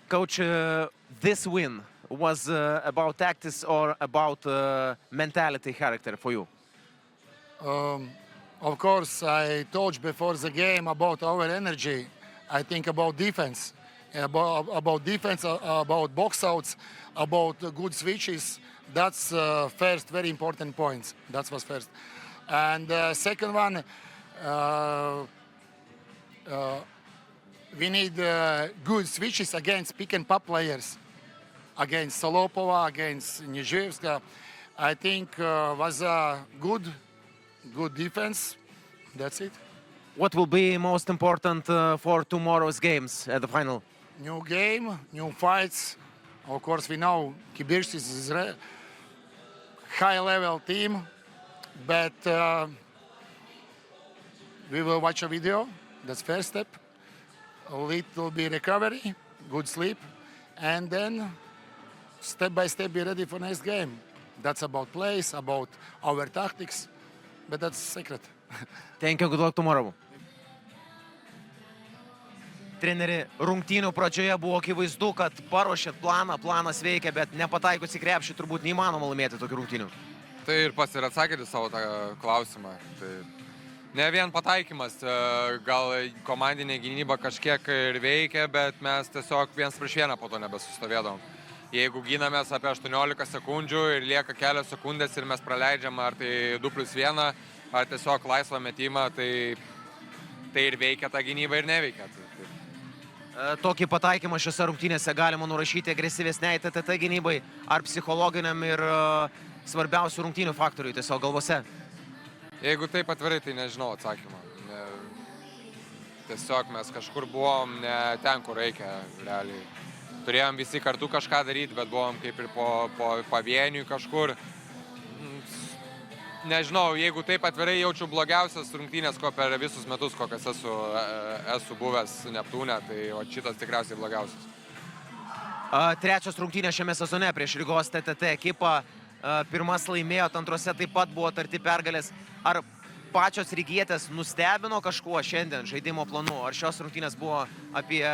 Coach, this win was about tactics or about mentality character for you? Of course, I told before the game about our energy. I think about defense, about defense, about box outs, about good switches. That's first very important points. That was first. And second one, we need good switches against pick and pop players, against Solopova, against Nizhevska. I think was a good defense. That's it. What will be most important for tomorrow's games at the final? New game, new fights. Of course, we know Kibirskis is a high-level team, but we will watch a video. That's first step. A little bit recovery, good sleep, and then step by step be ready for next game. That's about plays, about our tactics, but that's secret. Thank you, good luck tomorrow. Treneri, rungtynių pradžioje buvo akivaizdu, kad paruošėt planą, planas veikia, bet nepataikus į krepšį turbūt neįmanoma laimėti tokių rungtynių. Tai ir pats ir atsakėte savo tą klausimą. Tai ne vien pataikymas, gal komandinė gynyba kažkiek ir veikia, bet mes tiesiog viens prieš vieną po to nebesustovėdavom. Jeigu gynamės apie 18 sekundžių ir lieka kelios sekundės ir mes praleidžiam ar tai 2+1, ar tiesiog laisvą metimą, tai ir veikia ta gynyba ir neveikia. Tokį pataikymą šiose rungtynėse galima nurašyti agresyvesniai TTT gynybai ar psichologiniam ir svarbiausių rungtynių faktoriui tiesiog galvose? Jeigu taip atvirai, tai nežinau atsakymą. Tiesiog mes kažkur buvom ne ten, kur reikia realiai. Turėjom visi kartu kažką daryti, bet buvom kaip ir po pavieniui kažkur. Nežinau, jeigu taip atvirai jaučiu blogiausias rungtynės, ko per visus metus, kokias esu buvęs Neptūne, tai šitas tikriausiai blogiausias. Trečias rungtynės šiame sezone prieš Rygos TTT ekipą. Pirmas laimėjot, antrose taip pat buvo tarti pergalės. Ar pačios rygietės nustebino kažkuo šiandien žaidimo planu? Ar šios rungtynės buvo apie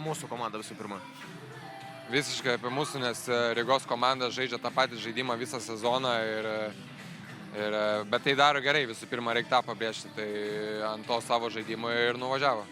mūsų komandą visų pirma? Visiškai apie mūsų, nes Rygos komanda žaidžia tą patį žaidimą visą sezoną, bet tai daro gerai, visų pirma reikia tą pabrėžti, tai ant to savo žaidimo ir nuvažiavo.